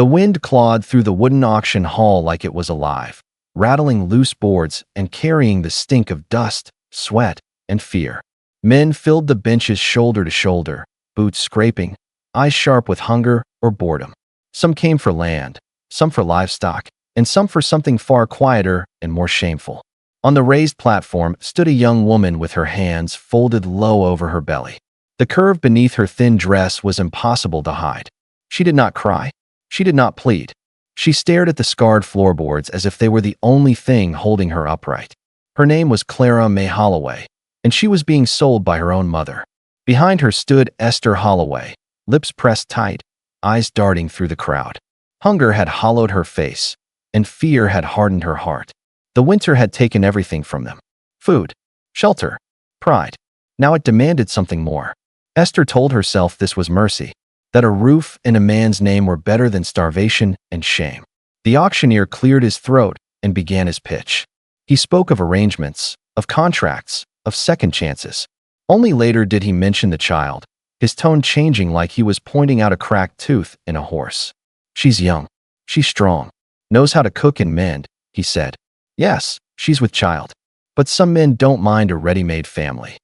The wind clawed through the wooden auction hall like it was alive, rattling loose boards and carrying the stink of dust, sweat, and fear. Men filled the benches shoulder to shoulder, boots scraping, eyes sharp with hunger or boredom. Some came for land, some for livestock, and some for something far quieter and more shameful. On the raised platform stood a young woman with her hands folded low over her belly. The curve beneath her thin dress was impossible to hide. She did not cry. She did not plead. She stared at the scarred floorboards as if they were the only thing holding her upright. Her name was Clara May Holloway, and she was being sold by her own mother. Behind her stood Esther Holloway, lips pressed tight, eyes darting through the crowd. Hunger had hollowed her face, and fear had hardened her heart. The winter had taken everything from them. Food, shelter, pride. Now it demanded something more. Esther told herself this was mercy, that a roof and a man's name were better than starvation and shame. The auctioneer cleared his throat and began his pitch. He spoke of arrangements, of contracts, of second chances. Only later did he mention the child, his tone changing like he was pointing out a cracked tooth in a horse. She's young. She's strong. Knows how to cook and mend, he said. Yes, she's with child. But some men don't mind a ready-made family.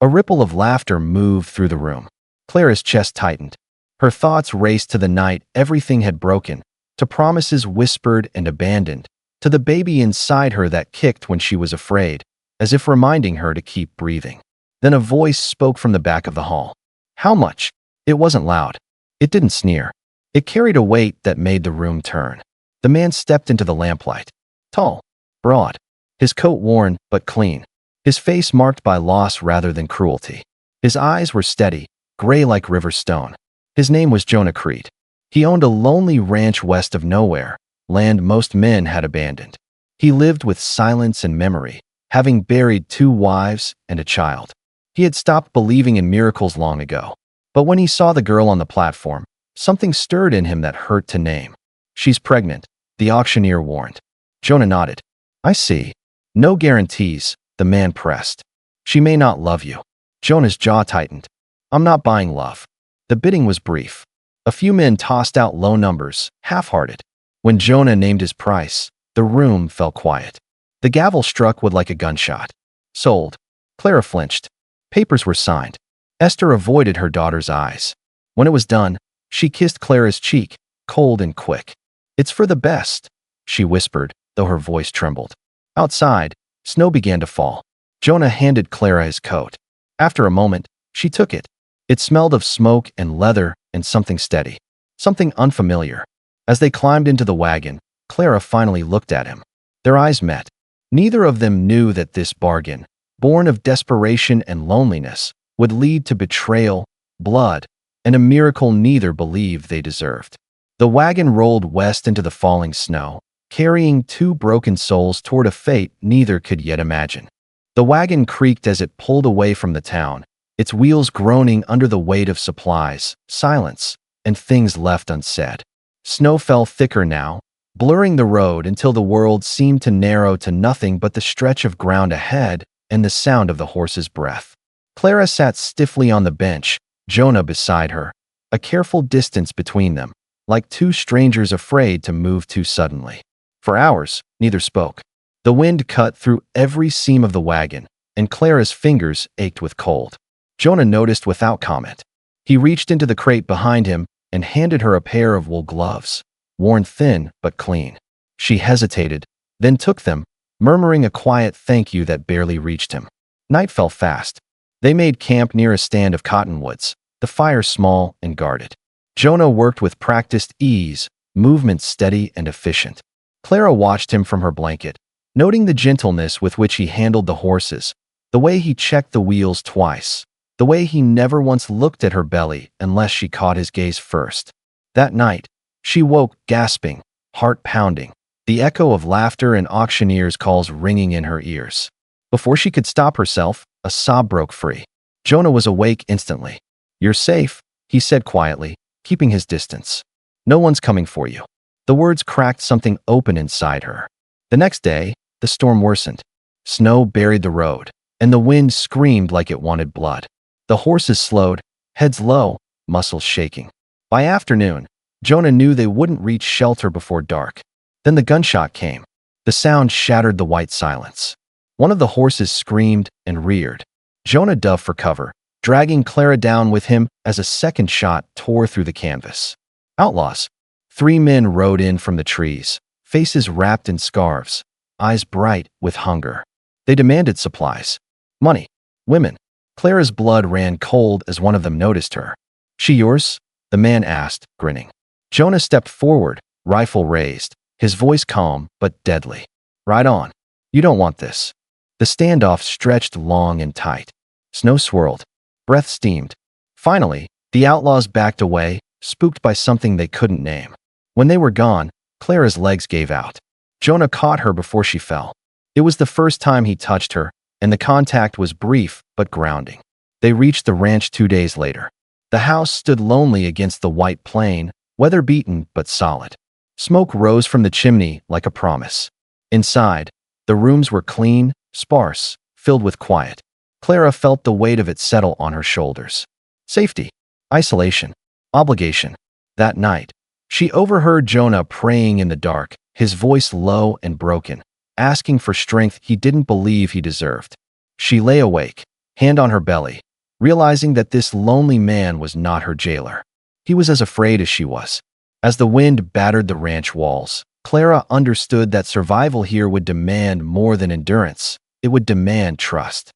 A ripple of laughter moved through the room. Clara's chest tightened. Her thoughts raced to the night everything had broken, to promises whispered and abandoned, to the baby inside her that kicked when she was afraid, as if reminding her to keep breathing. Then a voice spoke from the back of the hall. How much? It wasn't loud. It didn't sneer. It carried a weight that made the room turn. The man stepped into the lamplight. Tall, broad, his coat worn but clean, his face marked by loss rather than cruelty. His eyes were steady, gray like river stone. His name was Jonah Creed. He owned a lonely ranch west of nowhere, land most men had abandoned. He lived with silence and memory, having buried 2 wives and a child. He had stopped believing in miracles long ago. But when he saw the girl on the platform, something stirred in him that hurt to name. She's pregnant, the auctioneer warned. Jonah nodded. I see. No guarantees, the man pressed. She may not love you. Jonah's jaw tightened. I'm not buying love. The bidding was brief. A few men tossed out low numbers, half-hearted. When Jonah named his price, the room fell quiet. The gavel struck wood like a gunshot. Sold. Clara flinched. Papers were signed. Esther avoided her daughter's eyes. When it was done, she kissed Clara's cheek, cold and quick. It's for the best, she whispered, though her voice trembled. Outside, snow began to fall. Jonah handed Clara his coat. After a moment, she took it. It smelled of smoke and leather and something steady, something unfamiliar. As they climbed into the wagon, Clara finally looked at him. Their eyes met. Neither of them knew that this bargain, born of desperation and loneliness, would lead to betrayal, blood, and a miracle neither believed they deserved. The wagon rolled west into the falling snow, carrying 2 broken souls toward a fate neither could yet imagine. The wagon creaked as it pulled away from the town, its wheels groaning under the weight of supplies, silence, and things left unsaid. Snow fell thicker now, blurring the road until the world seemed to narrow to nothing but the stretch of ground ahead and the sound of the horse's breath. Clara sat stiffly on the bench, Jonah beside her, a careful distance between them, like 2 strangers afraid to move too suddenly. For hours, neither spoke. The wind cut through every seam of the wagon, and Clara's fingers ached with cold. Jonah noticed without comment. He reached into the crate behind him and handed her a pair of wool gloves, worn thin but clean. She hesitated, then took them, murmuring a quiet thank you that barely reached him. Night fell fast. They made camp near a stand of cottonwoods, the fire small and guarded. Jonah worked with practiced ease, movements steady and efficient. Clara watched him from her blanket, noting the gentleness with which he handled the horses, the way he checked the wheels twice, the way he never once looked at her belly unless she caught his gaze first. That night, she woke gasping, heart pounding, the echo of laughter and auctioneers' calls ringing in her ears. Before she could stop herself, a sob broke free. Jonah was awake instantly. You're safe, he said quietly, keeping his distance. No one's coming for you. The words cracked something open inside her. The next day, the storm worsened. Snow buried the road, and the wind screamed like it wanted blood. The horses slowed, heads low, muscles shaking. By afternoon, Jonah knew they wouldn't reach shelter before dark. Then the gunshot came. The sound shattered the white silence. One of the horses screamed and reared. Jonah dove for cover, dragging Clara down with him as a second shot tore through the canvas. Outlaws. 3 men rode in from the trees, faces wrapped in scarves, eyes bright with hunger. They demanded supplies. Money. Women. Clara's blood ran cold as one of them noticed her. "She yours?" the man asked, grinning. Jonah stepped forward, rifle raised, his voice calm but deadly. "Right on. You don't want this." The standoff stretched long and tight. Snow swirled. Breath steamed. Finally, the outlaws backed away, spooked by something they couldn't name. When they were gone, Clara's legs gave out. Jonah caught her before she fell. It was the first time he touched her, and the contact was brief but grounding. They reached the ranch 2 days later. The house stood lonely against the white plain, weather-beaten but solid. Smoke rose from the chimney like a promise. Inside, the rooms were clean, sparse, filled with quiet. Clara felt the weight of it settle on her shoulders. Safety, isolation, obligation. That night, she overheard Jonah praying in the dark, his voice low and broken, asking for strength he didn't believe he deserved. She lay awake, hand on her belly, realizing that this lonely man was not her jailer. He was as afraid as she was. As the wind battered the ranch walls, Clara understood that survival here would demand more than endurance. It would demand trust.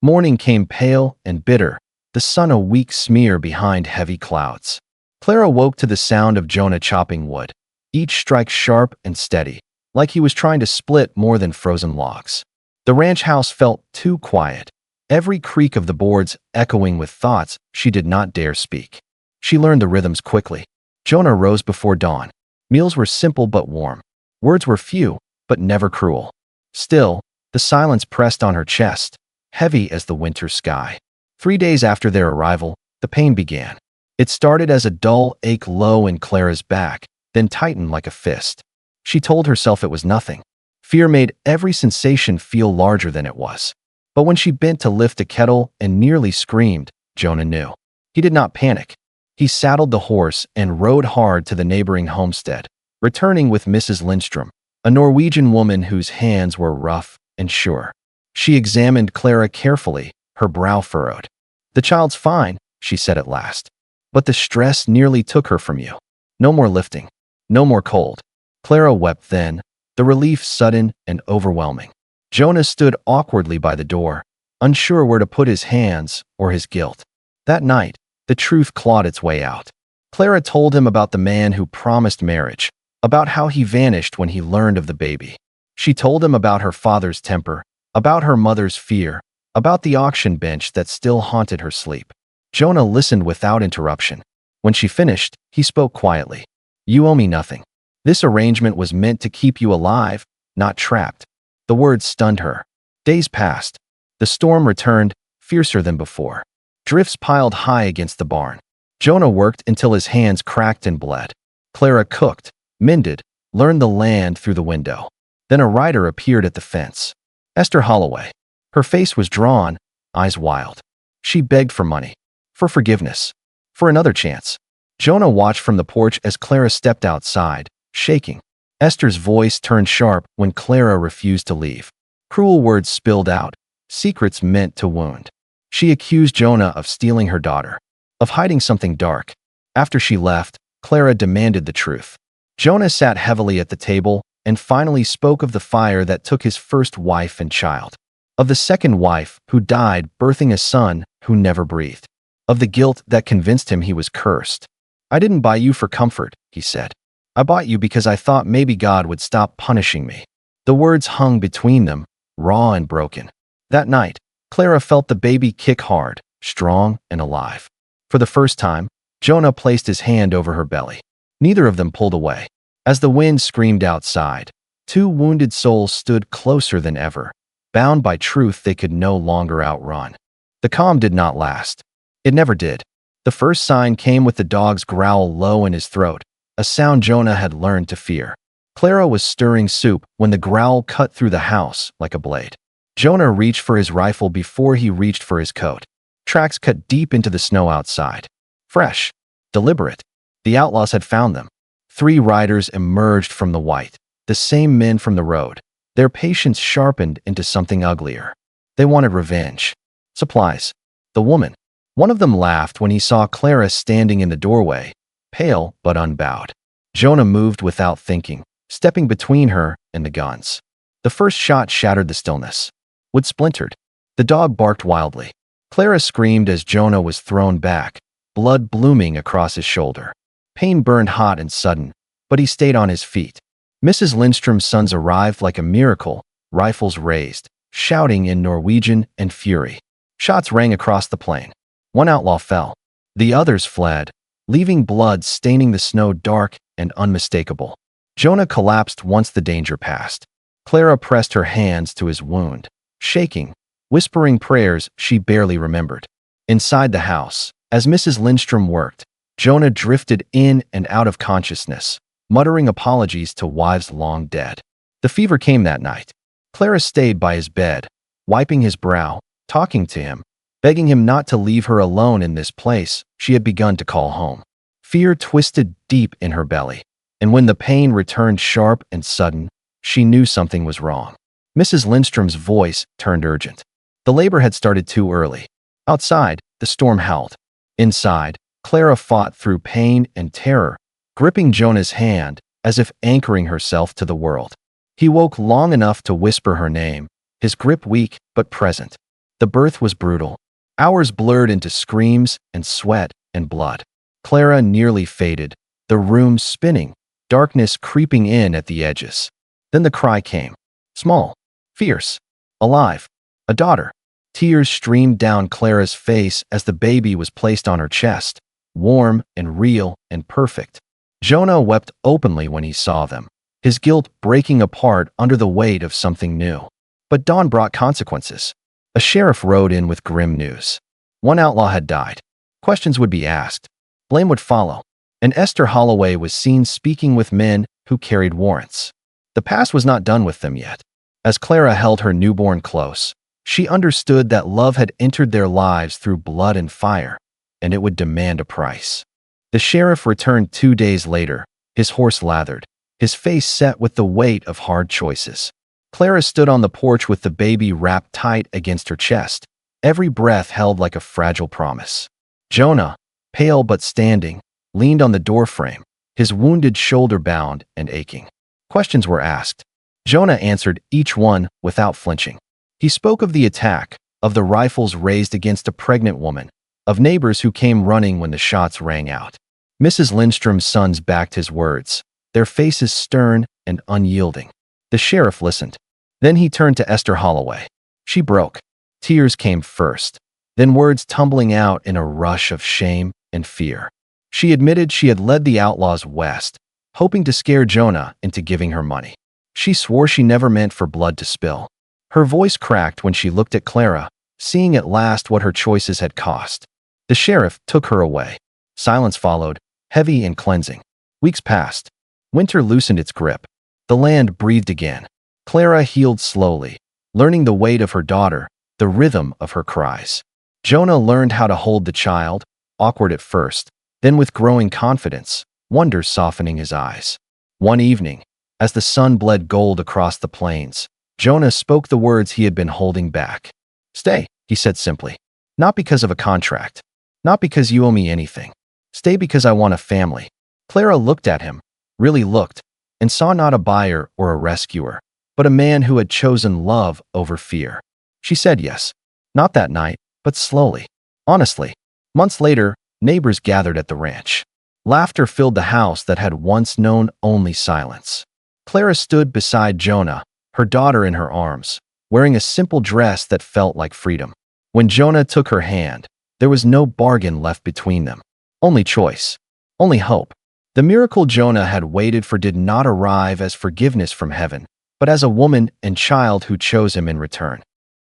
Morning came pale and bitter, the sun a weak smear behind heavy clouds. Clara woke to the sound of Jonah chopping wood, each strike sharp and steady, like he was trying to split more than frozen logs. The ranch house felt too quiet, every creak of the boards echoing with thoughts she did not dare speak. She learned the rhythms quickly. Jonah rose before dawn. Meals were simple but warm. Words were few, but never cruel. Still, the silence pressed on her chest, heavy as the winter sky. 3 days after their arrival, the pain began. It started as a dull ache low in Clara's back, then tightened like a fist. She told herself it was nothing. Fear made every sensation feel larger than it was. But when she bent to lift a kettle and nearly screamed, Jonah knew. He did not panic. He saddled the horse and rode hard to the neighboring homestead, returning with Mrs. Lindstrom, a Norwegian woman whose hands were rough and sure. She examined Clara carefully, her brow furrowed. "The child's fine," she said at last. "But the stress nearly took her from you. No more lifting. No more cold." Clara wept then, the relief sudden and overwhelming. Jonah stood awkwardly by the door, unsure where to put his hands or his guilt. That night, the truth clawed its way out. Clara told him about the man who promised marriage, about how he vanished when he learned of the baby. She told him about her father's temper, about her mother's fear, about the auction bench that still haunted her sleep. Jonah listened without interruption. When she finished, he spoke quietly. "You owe me nothing. This arrangement was meant to keep you alive, not trapped." The words stunned her. Days passed. The storm returned, fiercer than before. Drifts piled high against the barn. Jonah worked until his hands cracked and bled. Clara cooked, mended, learned the land through the window. Then a rider appeared at the fence. Esther Holloway. Her face was drawn, eyes wild. She begged for money, for forgiveness, for another chance. Jonah watched from the porch as Clara stepped outside, shaking. Esther's voice turned sharp when Clara refused to leave. Cruel words spilled out, secrets meant to wound. She accused Jonah of stealing her daughter, of hiding something dark. After she left, Clara demanded the truth. Jonah sat heavily at the table and finally spoke of the fire that took his first wife and child, of the second wife who died birthing a son who never breathed, of the guilt that convinced him he was cursed. "I didn't buy you for comfort," he said. "I bought you because I thought maybe God would stop punishing me." The words hung between them, raw and broken. That night, Clara felt the baby kick hard, strong and alive. For the first time, Jonah placed his hand over her belly. Neither of them pulled away. As the wind screamed outside, 2 wounded souls stood closer than ever, bound by truth they could no longer outrun. The calm did not last. It never did. The first sign came with the dog's growl low in his throat, a sound Jonah had learned to fear. Clara was stirring soup when the growl cut through the house like a blade. Jonah reached for his rifle before he reached for his coat. Tracks cut deep into the snow outside. Fresh, deliberate. The outlaws had found them. 3 riders emerged from the white, the same men from the road. Their patience sharpened into something uglier. They wanted revenge. Supplies. The woman. One of them laughed when he saw Clara standing in the doorway, pale but unbowed. Jonah moved without thinking, stepping between her and the guns. The first shot shattered the stillness. Wood splintered. The dog barked wildly. Clara screamed as Jonah was thrown back, blood blooming across his shoulder. Pain burned hot and sudden, but he stayed on his feet. Mrs. Lindstrom's sons arrived like a miracle, rifles raised, shouting in Norwegian and fury. Shots rang across the plain. One outlaw fell. The others fled, leaving blood staining the snow dark and unmistakable. Jonah collapsed once the danger passed. Clara pressed her hands to his wound, shaking, whispering prayers she barely remembered. Inside the house, as Mrs. Lindstrom worked, Jonah drifted in and out of consciousness, muttering apologies to wives long dead. The fever came that night. Clara stayed by his bed, wiping his brow, talking to him, begging him not to leave her alone in this place she had begun to call home. Fear twisted deep in her belly, and when the pain returned sharp and sudden, she knew something was wrong. Mrs. Lindstrom's voice turned urgent. The labor had started too early. Outside, the storm howled. Inside, Clara fought through pain and terror, gripping Jonah's hand as if anchoring herself to the world. He woke long enough to whisper her name, his grip weak but present. The birth was brutal. Hours blurred into screams and sweat and blood. Clara nearly faded, the room spinning, darkness creeping in at the edges. Then the cry came. Small, fierce, alive. A daughter. Tears streamed down Clara's face as the baby was placed on her chest, warm and real and perfect. Jonah wept openly when he saw them, his guilt breaking apart under the weight of something new. But dawn brought consequences. A sheriff rode in with grim news. One outlaw had died. Questions would be asked. Blame would follow. And Esther Holloway was seen speaking with men who carried warrants. The past was not done with them yet. As Clara held her newborn close, she understood that love had entered their lives through blood and fire, and it would demand a price. The sheriff returned 2 days later, his horse lathered, his face set with the weight of hard choices. Clara stood on the porch with the baby wrapped tight against her chest, every breath held like a fragile promise. Jonah, pale but standing, leaned on the doorframe, his wounded shoulder bound and aching. Questions were asked. Jonah answered each one without flinching. He spoke of the attack, of the rifles raised against a pregnant woman, of neighbors who came running when the shots rang out. Mrs. Lindstrom's sons backed his words, their faces stern and unyielding. The sheriff listened. Then he turned to Esther Holloway. She broke. Tears came first, then words tumbling out in a rush of shame and fear. She admitted she had led the outlaws west, hoping to scare Jonah into giving her money. She swore she never meant for blood to spill. Her voice cracked when she looked at Clara, seeing at last what her choices had cost. The sheriff took her away. Silence followed, heavy and cleansing. Weeks passed. Winter loosened its grip. The land breathed again. Clara healed slowly, learning the weight of her daughter, the rhythm of her cries. Jonah learned how to hold the child, awkward at first, then with growing confidence, wonder softening his eyes. One evening, as the sun bled gold across the plains, Jonah spoke the words he had been holding back. "Stay," he said simply. "Not because of a contract. Not because you owe me anything. Stay because I want a family." Clara looked at him, really looked, and saw not a buyer or a rescuer, but a man who had chosen love over fear. She said yes. Not that night, but slowly. Honestly. Months later, neighbors gathered at the ranch. Laughter filled the house that had once known only silence. Clara stood beside Jonah, her daughter in her arms, wearing a simple dress that felt like freedom. When Jonah took her hand, there was no bargain left between them. Only choice. Only hope. The miracle Jonah had waited for did not arrive as forgiveness from heaven, but as a woman and child who chose him in return.